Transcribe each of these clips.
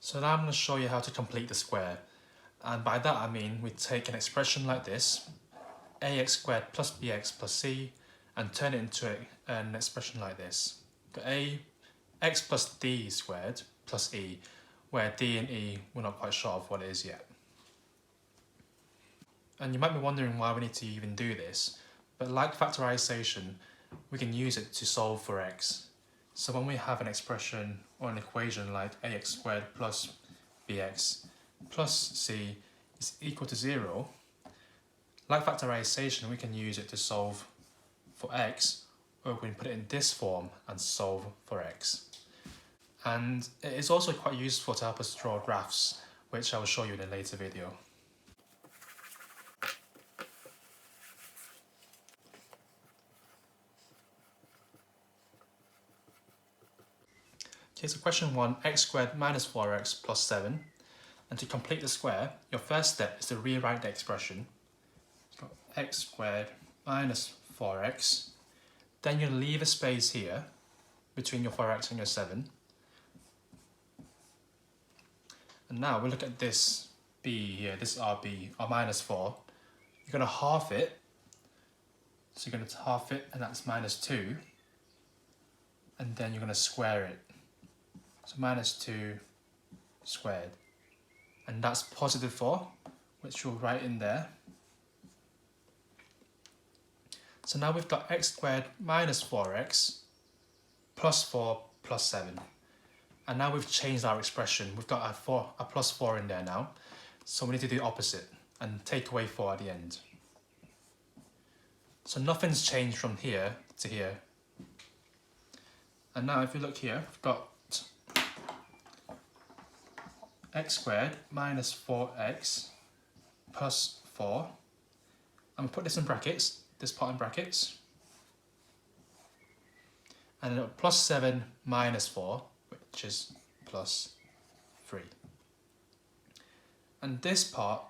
So now I'm going to show you how to complete the square. And by that I mean we take an expression like this, ax squared plus bx plus c, and turn it into an expression like this. Got x plus d squared plus e, where d and e we're not quite sure of what it is yet. And you might be wondering why we need to even do this, but like factorization, we can use it to solve for x. So when we have an expression or an equation like ax squared plus bx plus c is equal to 0, like factorization, we can use it to solve for x, or we can put it in this form and solve for x. And it is also quite useful to help us draw graphs, which I will show you in a later video. Okay, so question 1, x squared minus 4x plus 7. And to complete the square, your first step is to rewrite the expression. So x squared minus 4x. Then you leave a space here between your 4x and your 7. And now we look at this b here, this rb, or minus 4. You're going to half it. So you're going to half it, and that's minus 2. And then you're going to square it. So minus 2 squared. And that's positive 4, which we'll write in there. So now we've got x squared minus 4x plus 4 plus 7. And now we've changed our expression. We've got a plus 4 in there now. So we need to do the opposite and take away 4 at the end. So nothing's changed from here to here. And now if you look here, we've got x squared minus 4x plus 4. I'm going to put this in brackets, this part in brackets. And then plus 7 minus 4, which is plus 3. And this part,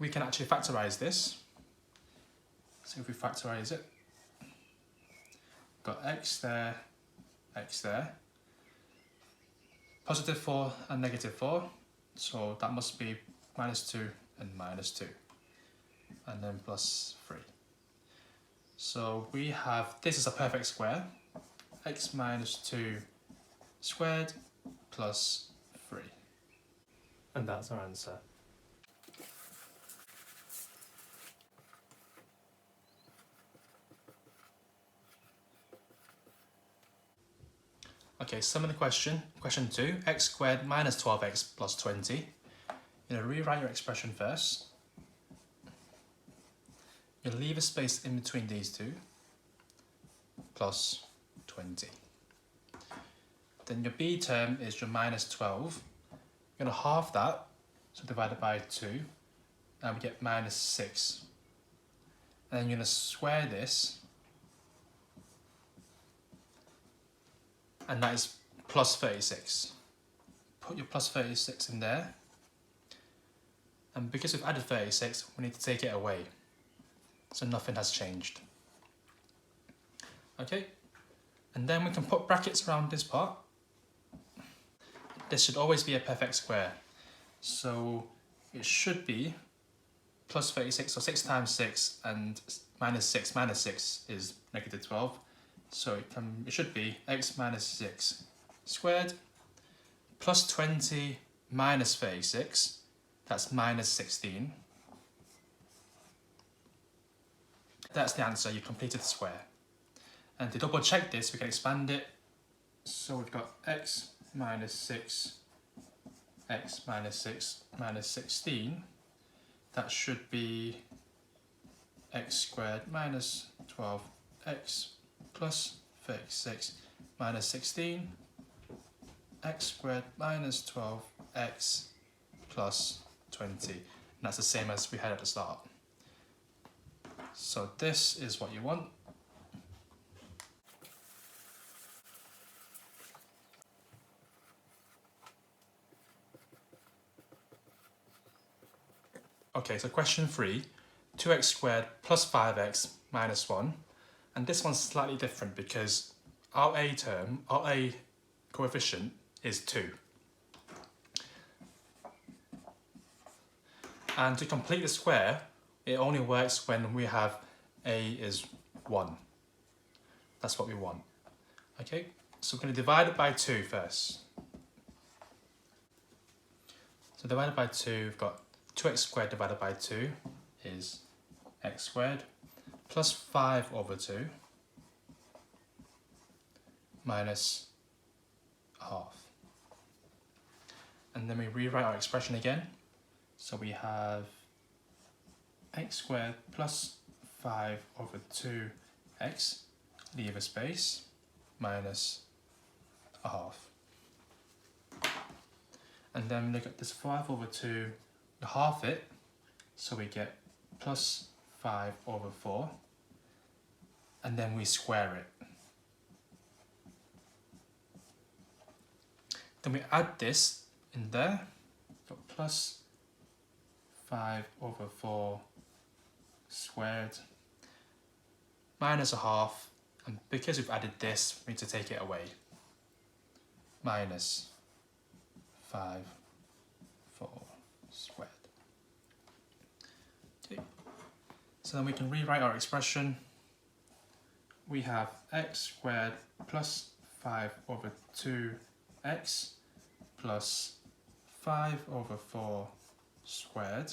we can actually factorize this. So if we factorize it, got x there, positive 4 and negative 4, so that must be minus 2 and minus 2, and then plus 3. So we have, this is a perfect square, x minus 2 squared plus 3. And that's our answer. Okay, sum of the question. Question 2, x squared minus 12x plus 20. You're going to rewrite your expression first. You'll leave a space in between these two, plus 20. Then your b term is your minus 12. You're going to halve that, so divide it by 2, and we get minus 6. And then you're going to square this, and that is plus 36. Put your plus 36 in there. And because we've added 36, we need to take it away. So nothing has changed. Okay, and then we can put brackets around this part. This should always be a perfect square. So it should be plus 36, so 6 times 6, and minus 6 is negative 12. So it should be x minus 6 squared plus 20 minus 36, that's minus 16. That's the answer, you completed the square. And to double check this, we can expand it. So we've got x minus 6 minus 16. That should be x squared minus 12x plus 36 minus 16, x squared minus 12x plus 20. And that's the same as we had at the start. So this is what you want. Okay, so question 3, 2x squared plus 5x minus 1. And this one's slightly different because our a coefficient is 2. And to complete the square, it only works when we have a is 1. That's what we want. Okay, so we're going to divide it by 2 first. So divided by 2, we've got 2x squared divided by 2 is x squared plus 5 over 2 minus a half. And then we rewrite our expression again. So we have x squared plus 5 over 2x, leave a space, minus a half. And then look at this 5 over 2, we half it, so we get plus 5 over 4, and then we square it. Then we add this in there, got plus 5 over 4 squared minus a half, and because we've added this, we need to take it away. Minus 5, 4 squared. Okay. So then we can rewrite our expression. We have x squared plus 5 over 2x plus 5 over 4 squared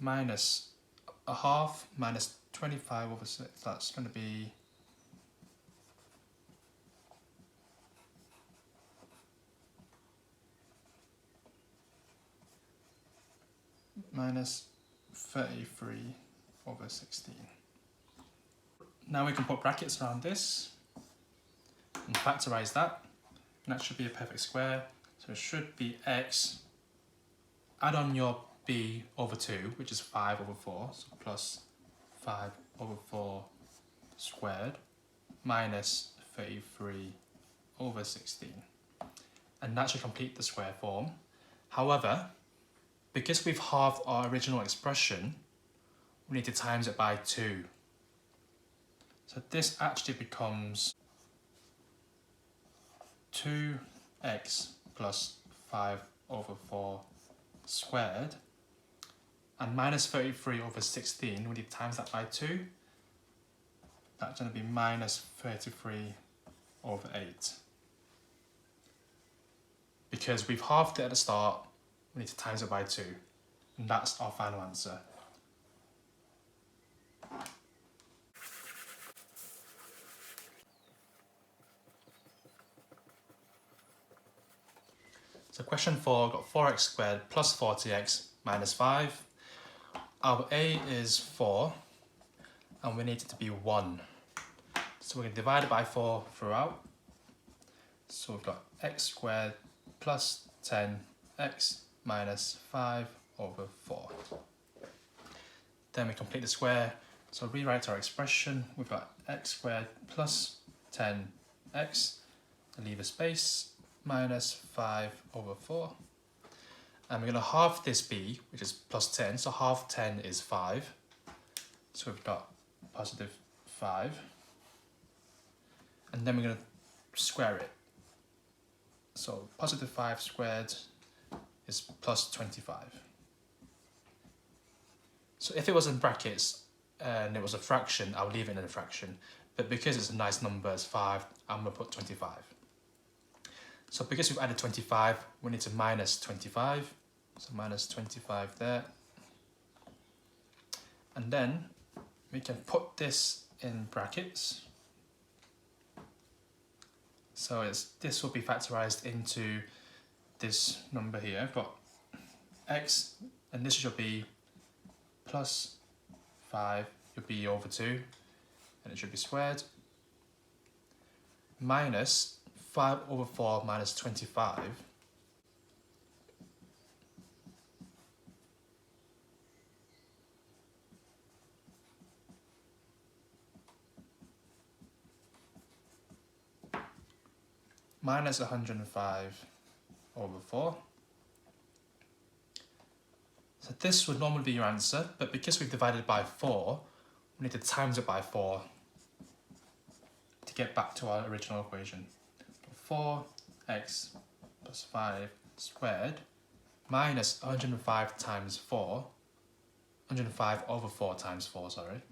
minus a half minus 25 over 6. That's going to be minus 33 over 16. Now we can put brackets around this and factorize that. And that should be a perfect square. So it should be x, add on your b over 2, which is 5 over 4, so plus 5 over 4 squared, minus 33 over 16. And that should complete the square form. However, because we've halved our original expression, we need to times it by 2. So this actually becomes 2x plus 5 over 4 squared, and minus 33 over 16, we need to times that by 2. That's going to be minus 33 over 8. Because we've halved it at the start, we need to times it by 2. And that's our final answer. So question 4 got 4x squared plus 40x minus 5. Our a is 4 and we need it to be 1. So we're going to divide it by 4 throughout. So we've got x squared plus 10x minus 5 over 4. Then we complete the square. So rewrite our expression. We've got x squared plus 10x, leave a space, minus 5 over 4. And we're going to half this b, which is plus 10. So half 10 is 5. So we've got positive 5. And then we're going to square it. So positive 5 squared is plus 25. So if it was in brackets and it was a fraction, I'll leave it in a fraction. But because it's a nice number, it's 5, I'm going to put 25. So because we've added 25, we need to minus 25. So minus 25 there. And then we can put this in brackets. So this will be factorized into this number here. I've got x, and this should be plus 5, your b over 2, and it should be squared, minus 5 over 4 minus 25, minus 105 over 4. So this would normally be your answer, but because we've divided by 4, we need to times it by 4 to get back to our original equation. 4x plus 5 squared minus 105 times 4, 105 over 4 times 4, sorry,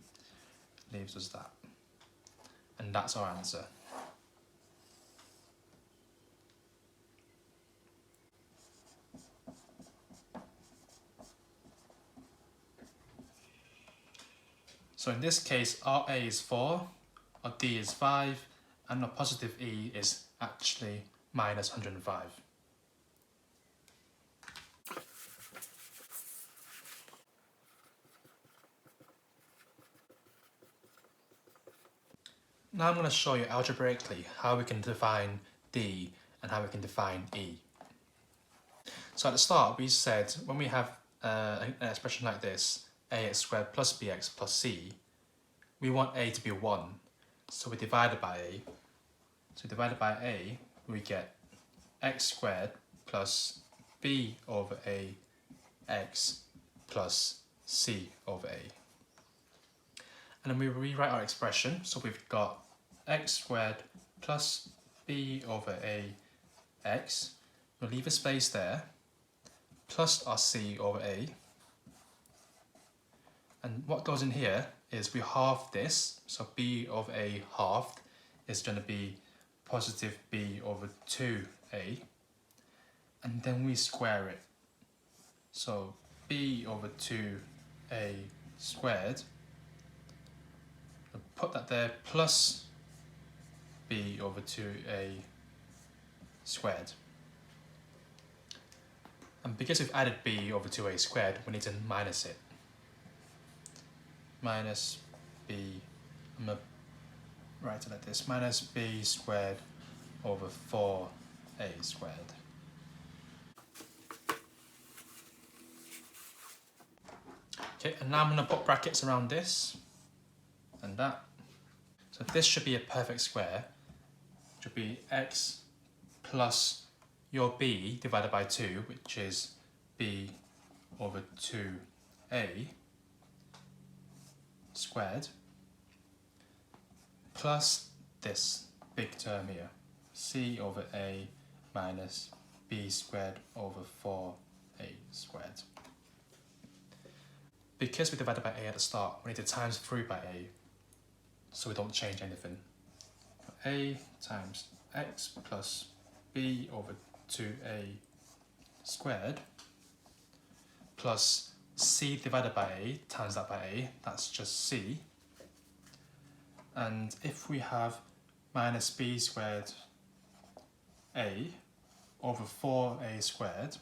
leaves us that. And that's our answer. So in this case, our A is 4, our D is 5, and our positive E is actually minus 105. Now I'm going to show you algebraically how we can define D and how we can define E. So at the start we said when we have an expression like this, ax squared plus bx plus c, we want a to be 1, so we divide it by a. So divided by a, we get x squared plus b over a x plus c over a. And then we rewrite our expression, so we've got x squared plus b over a x, we'll leave a space there, plus our c over a. And what goes in here is we halve this, so b over a halved is going to be positive b over 2a, and then we square it. So b over 2a squared, we'll put that there, plus b over 2a squared. And because we've added b over 2a squared, we need to minus it. Minus b, I'm going to write it like this, minus b squared over 4a squared. Okay, and now I'm going to put brackets around this and that. So this should be a perfect square, which would be x plus your b divided by 2, which is b over 2a squared, plus this big term here, c over a minus b squared over 4a squared. Because we divided by a at the start, we need to times through by a, so we don't change anything. A times x plus b over 2a squared plus c divided by a times that by a, that's just c. And if we have minus b squared a over 4a squared,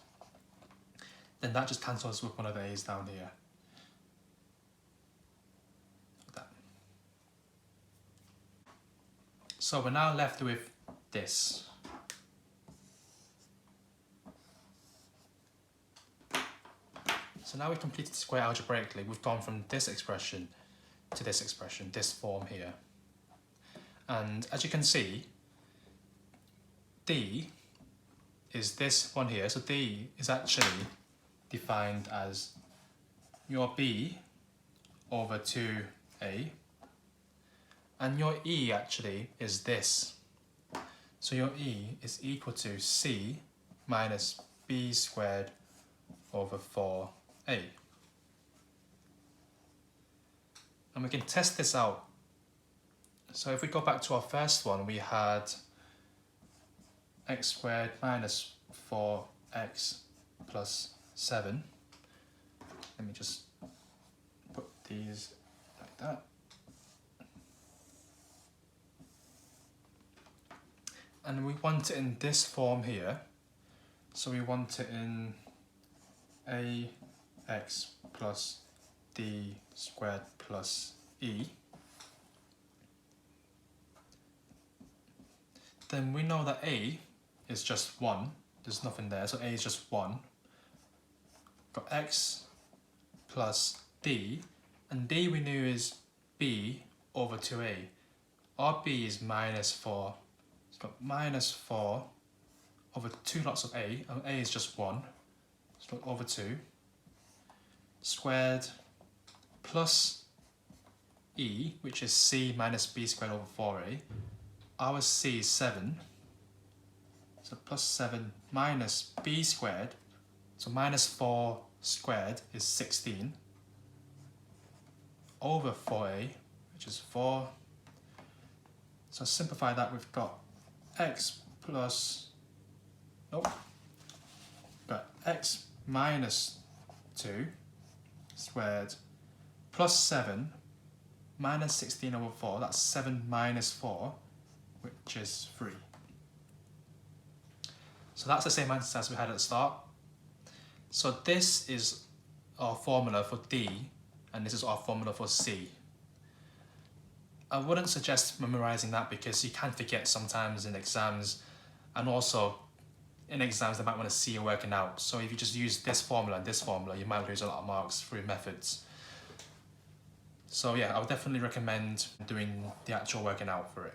then that just cancels with one of the a's down here. Like that. So we're now left with this. So now we've completed the square algebraically. We've gone from this expression to this expression, this form here. And as you can see, D is this one here. So D is actually defined as your B over 2A, and your E actually is this. So your E is equal to C minus B squared over 4A. And we can test this out. So if we go back to our first one, we had x squared minus 4x plus 7. Let me just put these like that. And we want it in this form here. So we want it in ax plus d squared plus e. Then we know that a is just 1, there's nothing there, so a is just 1. Got x plus d, and d we knew is b over 2a. Our b is minus 4, it's got minus 4 over 2 lots of a, and a is just 1, so over 2, squared plus e, which is c minus b squared over 4a. Our c is 7, so plus 7 minus b squared, So minus 4 squared is 16 over 4a, which is 4. So simplify that, we've got x plus, got x minus 2 squared plus 7 minus 16 over 4, that's 7 minus 4, which is 3. So that's the same answer as we had at the start. So this is our formula for D, and this is our formula for C. I wouldn't suggest memorizing that because you can forget sometimes in exams, and also in exams they might want to see you working out. So if you just use this formula and this formula, you might lose a lot of marks through methods. So yeah, I would definitely recommend doing the actual working out for it.